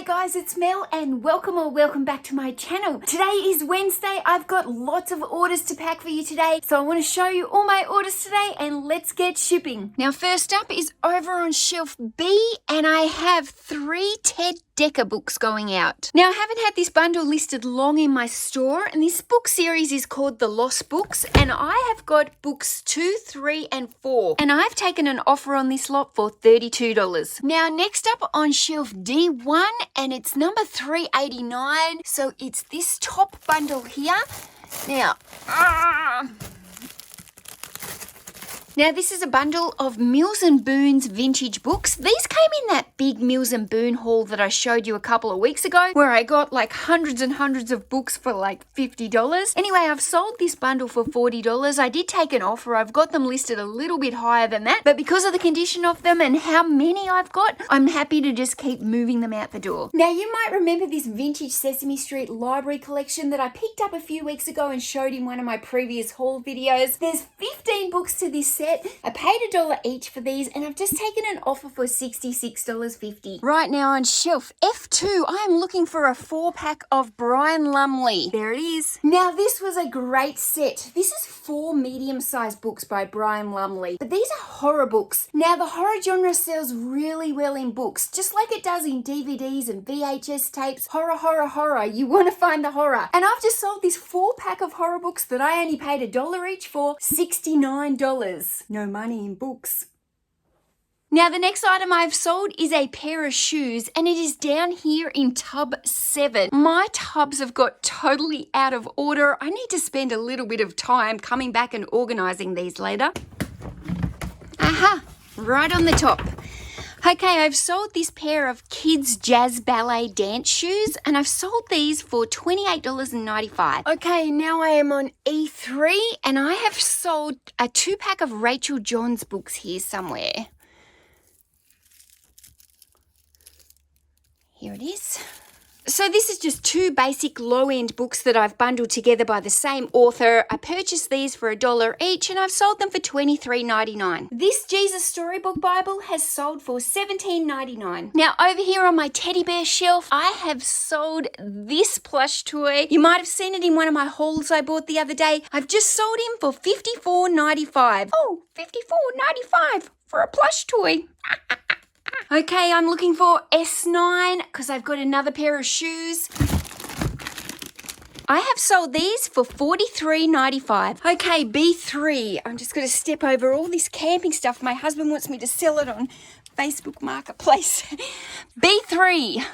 Hey guys, it's Mel and welcome back to my channel. Today is Wednesday. I've got lots of orders to pack for you today. So I want to show you all my orders today and let's get shipping. Now first up is over on shelf B and I have 3 Ted Dekker books going out. Now I haven't had this bundle listed long in my store and this book series is called The Lost Books and I have got books 2, 3 and 4 and I've taken an offer on this lot for $32. Now next up on shelf D1 and it's number 389, so it's this top bundle here. Now this is a bundle of Mills & Boon's vintage books. These came in that big Mills & Boon haul that I showed you a couple of weeks ago where I got like hundreds and hundreds of books for like $50. Anyway, I've sold this bundle for $40. I did take an offer. I've got them listed a little bit higher than that, but because of the condition of them and how many I've got, I'm happy to just keep moving them out the door. Now you might remember this vintage Sesame Street library collection that I picked up a few weeks ago and showed in one of my previous haul videos. There's 15 books to this set. I paid $1 each for these and I've just taken an offer for $66.50. Right now on shelf F2, I am looking for a 4-pack of Brian Lumley. There it is. Now this was a great set. This is 4 medium-sized books by Brian Lumley, but these are horror books. Now the horror genre sells really well in books, just like it does in DVDs and VHS tapes. Horror, horror, horror. You want to find the horror. And I've just sold this 4-pack of horror books that I only paid $1 each for $69. No money in books. Now the next item I've sold is a pair of shoes and it is down here in tub 7. My tubs have got totally out of order. I need to spend a little bit of time coming back and organizing these later. Aha, right on the top. Okay, I've sold this pair of kids jazz ballet dance shoes and I've sold these for $28.95. Okay, now I am on E3 and I have sold a 2-pack of Rachel Johns books here somewhere. Here it is. So this is just 2 basic low-end books that I've bundled together by the same author. I purchased these for $1 each and I've sold them for $23.99. This Jesus Storybook Bible has sold for $17.99. Now over here on my teddy bear shelf, I have sold this plush toy. You might have seen it in one of my hauls I bought the other day. I've just sold him for $54.95. Oh, $54.95 for a plush toy. Okay, I'm looking for S9 because I've got another pair of shoes. I have sold these for $43.95. Okay, B3. I'm just going to step over all this camping stuff. My husband wants me to sell it on Facebook Marketplace. B3.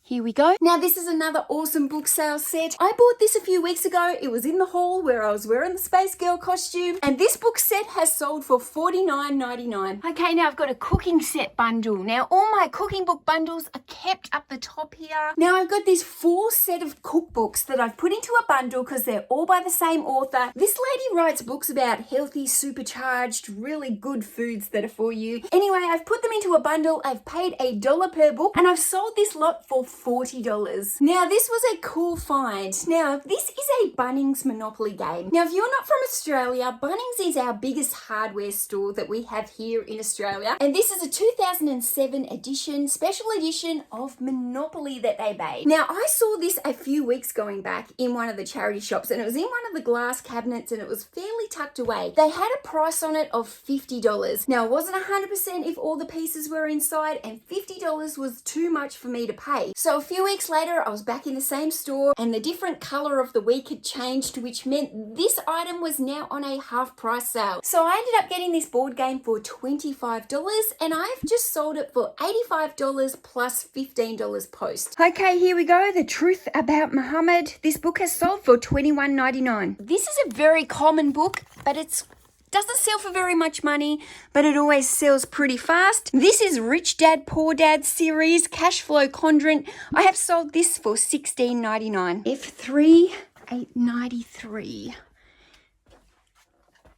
Here we go. Now this is another awesome book sale set. I bought this a few weeks ago. It was in the haul where I was wearing the Space Girl costume and this book set has sold for $49.99. Okay, now I've got a cooking set bundle. Now all my cooking book bundles are kept up the top here. Now I've got this 4 set of cookbooks that I've put into a bundle because they're all by the same author. This lady writes books about healthy, supercharged, really good foods that are for you. Anyway, I've put them into a bundle. I've paid $1 per book and I've sold this lot for $40. Now this was a cool find. Now this is a Bunnings Monopoly game. Now if you're not from Australia, Bunnings is our biggest hardware store that we have here in Australia and this is a 2007 edition, special edition of Monopoly that they made. Now I saw this a few weeks going back in one of the charity shops and it was in one of the glass cabinets and it was fairly tucked away. They had a price on it of $50. Now it wasn't 100% if all the pieces were inside and $50 was too much for me to pay. So a few weeks later, I was back in the same store and the different color of the week had changed, which meant this item was now on a half price sale. So I ended up getting this board game for $25 and I've just sold it for $85 plus $15 post. Okay, here we go. The Truth About Muhammad. This book has sold for $21.99. This is a very common book, but it's doesn't sell for very much money, but it always sells pretty fast. This is Rich Dad, Poor Dad series, Cash Flow Quadrant. I have sold this for $16.99. F3, $8.93.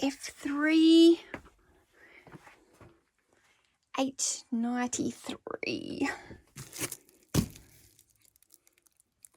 F3, $8.93.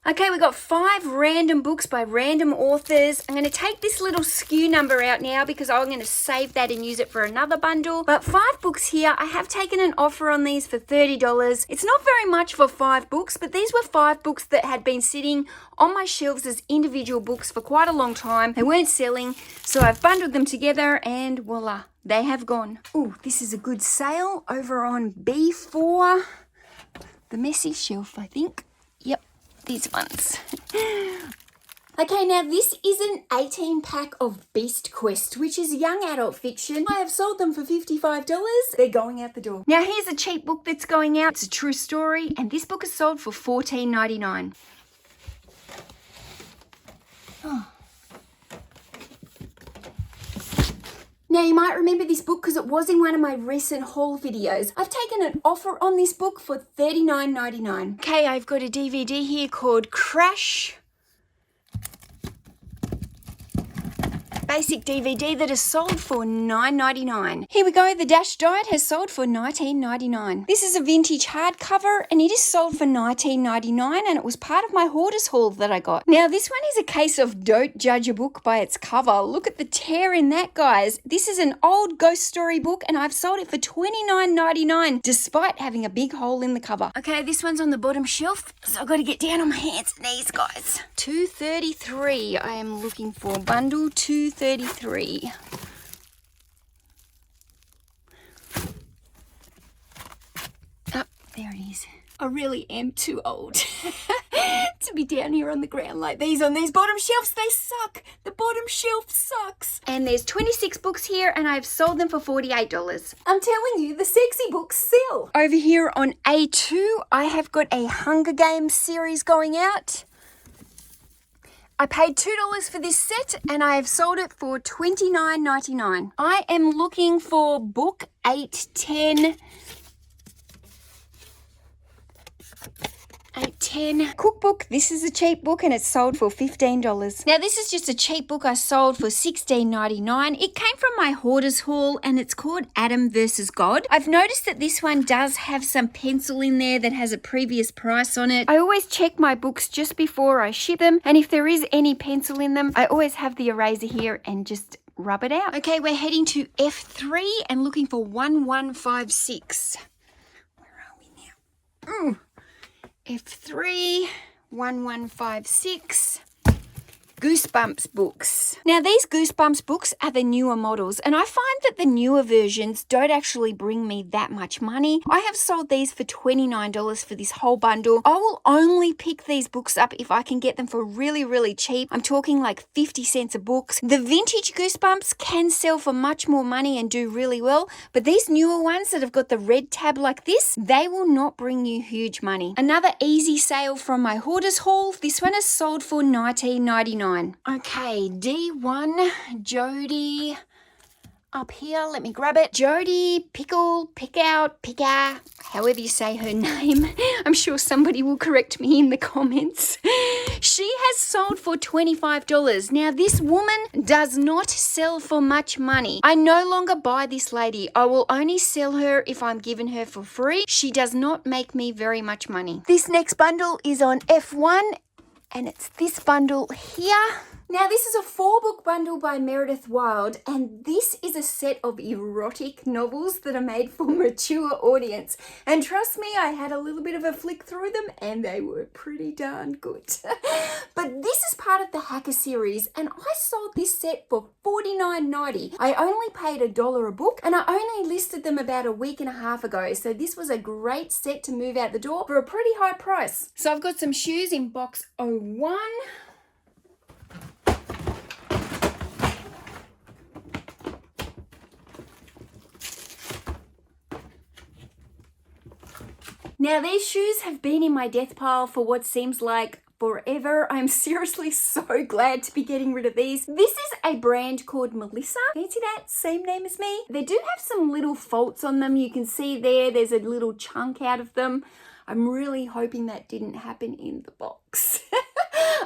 Okay, we got 5 random books by random authors. I'm going to take this little SKU number out now because I'm going to save that and use it for another bundle. But 5 books here. I have taken an offer on these for $30. It's not very much for 5 books, but these were 5 books that had been sitting on my shelves as individual books for quite a long time. They weren't selling, so I've bundled them together and voila, they have gone. Ooh, this is a good sale over on B4. The messy shelf, I think. Yep. These ones. Okay, now this is an 18-pack of Beast Quest, which is young adult fiction. I have sold them for $55. They're going out the door. Now here's a cheap book that's going out. It's a true story, and this book is sold for $14.99. Oh. Now, you might remember this book because it was in one of my recent haul videos. I've taken an offer on this book for $39.99. Okay, I've got a DVD here called Crash. Basic DVD that is sold for $9.99. Here we go, The Dash Diet has sold for $19.99. This is a vintage hardcover and it is sold for $19.99 and it was part of my hoarders haul that I got. Now this one is a case of don't judge a book by its cover. Look at the tear in that, guys. This is an old ghost story book and I've sold it for $29.99 despite having a big hole in the cover. Okay, this one's on the bottom shelf, so I've got to get down on my hands and knees, guys. $2.33 I am looking for. Bundle $2.33. Oh, there it is. I really am too old to be down here on the ground like these on these bottom shelves. They suck. The bottom shelf sucks. And there's 26 books here and I've sold them for $48. I'm telling you, the sexy books sell. Over here on A2, I have got a Hunger Games series going out. I paid $2 for this set and I have sold it for $29.99. I am looking for book 810. 810 cookbook. This is a cheap book and it's sold for $15. Now this is just a cheap book I sold for $16.99. It came from my hoarders haul and it's called Adam vs. God. I've noticed that this one does have some pencil in there that has a previous price on it. I always check my books just before I ship them, and if there is any pencil in them, I always have the eraser here and just rub it out. Okay, we're heading to F3 and looking for 1156. Where are we now? F3, 1156, Goosebumps books. Now these Goosebumps books are the newer models and I find that the newer versions don't actually bring me that much money. I have sold these for $29 for this whole bundle. I will only pick these books up if I can get them for really, really cheap. I'm talking like 50 cents a book. The vintage Goosebumps can sell for much more money and do really well, but these newer ones that have got the red tab like this, they will not bring you huge money. Another easy sale from my hoarders haul. This one is sold for $19.99. Okay, D1, Jody, up here, let me grab it. Jody, Pickle, Picker, however you say her name. I'm sure somebody will correct me in the comments. She has sold for $25. Now, this woman does not sell for much money. I no longer buy this lady. I will only sell her if I'm giving her for free. She does not make me very much money. This next bundle is on F1. And it's this bundle here. Now this is a 4-book bundle by Meredith Wild, and this is a set of erotic novels that are made for mature audience. And trust me, I had a little bit of a flick through them and they were pretty darn good. But this is part of the Hacker series and I sold this set for $49.90. I only paid $1 a book and I only listed them about a week and a half ago. So this was a great set to move out the door for a pretty high price. So I've got some shoes in box 01. Now these shoes have been in my death pile for what seems like forever. I'm seriously so glad to be getting rid of these. This is a brand called Melissa. Fancy that? Same name as me. They do have some little faults on them. You can see there's a little chunk out of them. I'm really hoping that didn't happen in the box.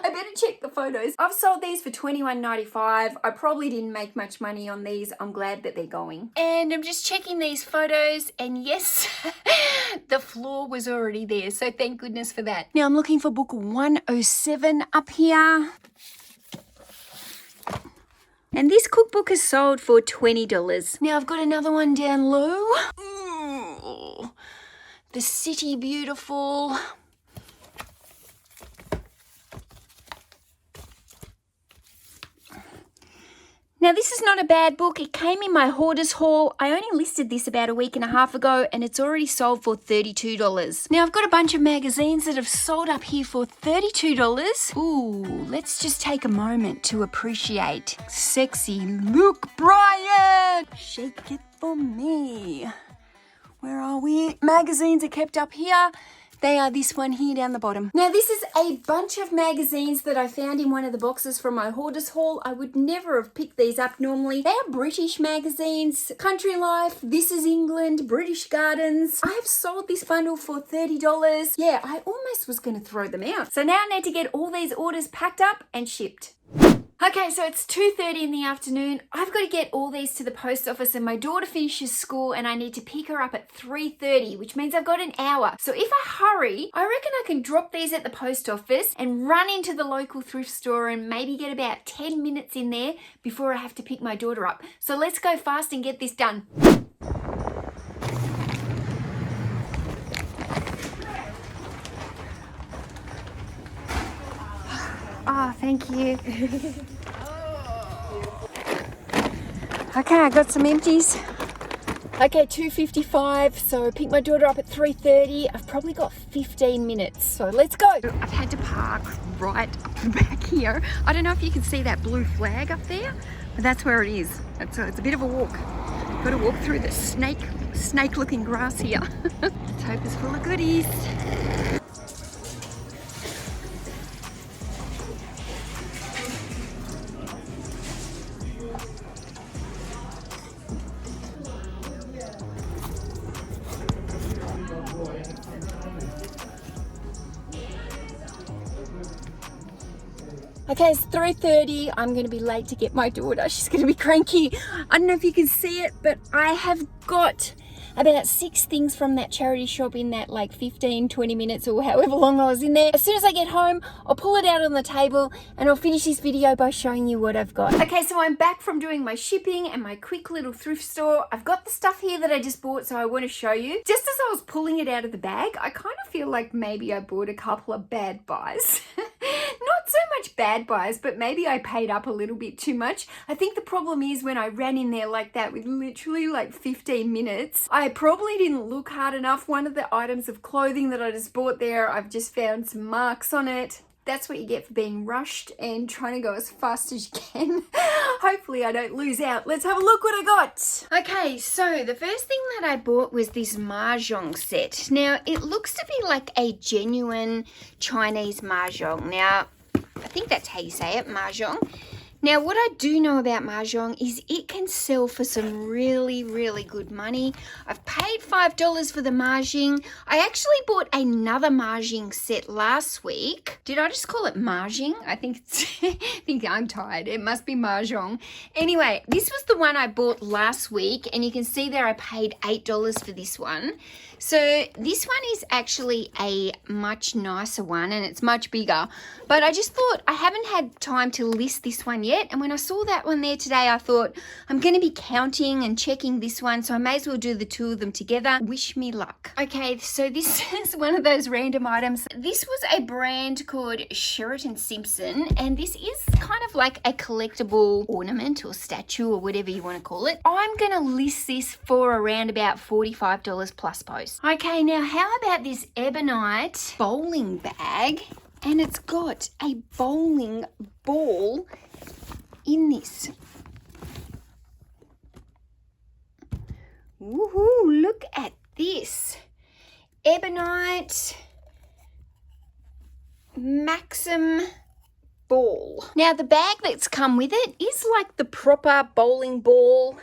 I better check the photos. I've sold these for $21.95. I probably didn't make much money on these. I'm glad that they're going. And I'm just checking these photos, and yes, the floor was already there, so thank goodness for that. Now I'm looking for book 107 up here. And this cookbook is sold for $20. Now I've got another one down low. Ooh, The City Beautiful. Now this is not a bad book. It came in my hoarder's haul. I only listed this about a week and a half ago and it's already sold for $32. Now I've got a bunch of magazines that have sold up here for $32. Ooh, let's just take a moment to appreciate Sexy Luke Bryan. Shake it for me. Where are we? Magazines are kept up here. They are this one here down the bottom. Now this is a bunch of magazines that I found in one of the boxes from my hoarder's haul. I would never have picked these up normally. They are British magazines, Country Life, This Is England, British Gardens. I have sold this bundle for $30. Yeah, I almost was going to throw them out. So now I need to get all these orders packed up and shipped. Okay, so it's 2:30 in the afternoon. I've got to get all these to the post office and my daughter finishes school and I need to pick her up at 3:30, which means I've got an hour. So if I hurry, I reckon I can drop these at the post office and run into the local thrift store and maybe get about 10 minutes in there before I have to pick my daughter up. So let's go fast and get this done. Oh, thank you. Okay, I got some empties. Okay, 2:55, so pick my daughter up at 3:30. I've probably got 15 minutes, so let's go. I've had to park right up the back here. I don't know if you can see that blue flag up there, but that's where it is. It's a bit of a walk. Got to walk through the snake-looking grass here. Let's hope it's full of goodies. Okay, it's 3:30. I'm going to be late to get my daughter. She's going to be cranky. I don't know if you can see it, but I have got about 6 things from that charity shop in that like 15-20 minutes or however long I was in there. As soon as I get home, I'll pull it out on the table and I'll finish this video by showing you what I've got. Okay, so I'm back from doing my shipping and my quick little thrift store. I've got the stuff here that I just bought, so I want to show you. Just as I was pulling it out of the bag, I kind of feel like maybe I bought a couple of bad buys. Not so much bad buys, but maybe I paid up a little bit too much. I think the problem is when I ran in there like that with literally like 15 minutes, I probably didn't look hard enough. One of the items of clothing that I just bought there, I've just found some marks on it. That's what you get for being rushed and trying to go as fast as you can. Hopefully I don't lose out. Let's have a look what I got. Okay, so the first thing that I bought was this mahjong set. Now, it looks to be like a genuine Chinese mahjong. Now, I think that's how you say it, mahjong. Now, what I do know about mahjong is it can sell for some really, really good money. I've paid $5 for the mahjong. I actually bought another mahjong set last week. Did I just call it mahjong? I think I'm tired. It must be mahjong. Anyway, this was the one I bought last week, and you can see there I paid $8 for this one. So this one is actually a much nicer one and it's much bigger, but I just thought I haven't had time to list this one yet, and when I saw that one there today I thought I'm going to be counting and checking this one, so I may as well do the two of them together. Wish me luck. Okay, so this is one of those random items. This was a brand called Sheraton Simpson, and this is kind of like a collectible ornament or statue or whatever you want to call it. I'm going to list this for around about $45 plus post. Okay, now how about this ebonite bowling bag, and it's got a bowling ball in this. Woohoo, look at this. Ebonite Maxim ball. Now the bag that's come with it is like the proper bowling ball.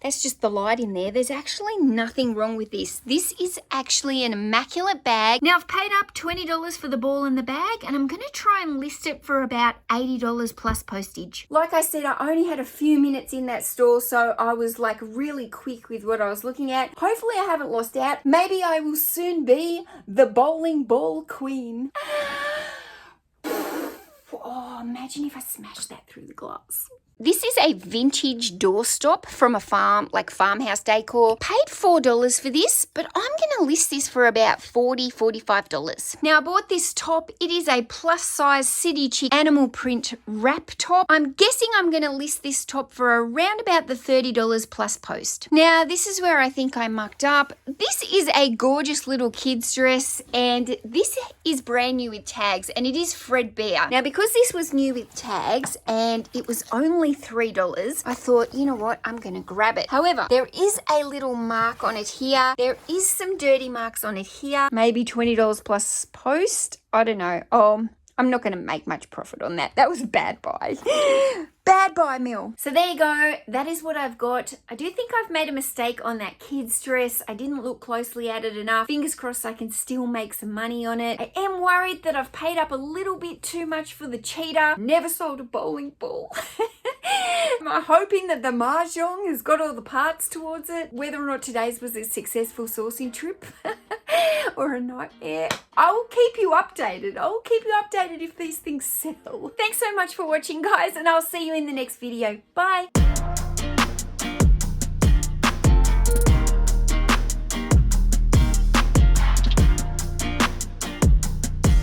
That's just the light in there. There's actually nothing wrong with this. This is actually an immaculate bag. Now I've paid up $20 for the ball in the bag, and I'm going to try and list it for about $80 plus postage. Like I said, I only had a few minutes in that store, so I was like really quick with what I was looking at. Hopefully I haven't lost out. Maybe I will soon be the bowling ball queen. Oh, imagine if I smashed that through the glass. This is a vintage doorstop from a farm, like farmhouse decor. Paid $4 for this, but I'm going to list this for about $40, $45. Now, I bought this top. It is a plus size city chic animal print wrap top. I'm guessing I'm going to list this top for around about the $30 plus post. Now, this is where I think I mucked up. This is a gorgeous little kid's dress, and this is brand new with tags, and it is threadbare. Now, because this was new with tags and it was only $3, I thought, you know what, I'm going to grab it. However, there is a little mark on it here. There is some dirty marks on it here. Maybe $20 plus post. I don't know. I'm not going to make much profit on that. That was a bad buy. Bad buy, Mel. So there you go. That is what I've got. I do think I've made a mistake on that kid's dress. I didn't look closely at it enough. Fingers crossed I can still make some money on it. I am worried that I've paid up a little bit too much for the cheetah. Never sold a bowling ball. I'm hoping that the Mahjong has got all the parts towards it. Whether or not today's was a successful sourcing trip or a nightmare. I will keep you updated. I'll keep you updated if these things sell. Thanks so much for watching, guys, and I'll see you in the next video. Bye.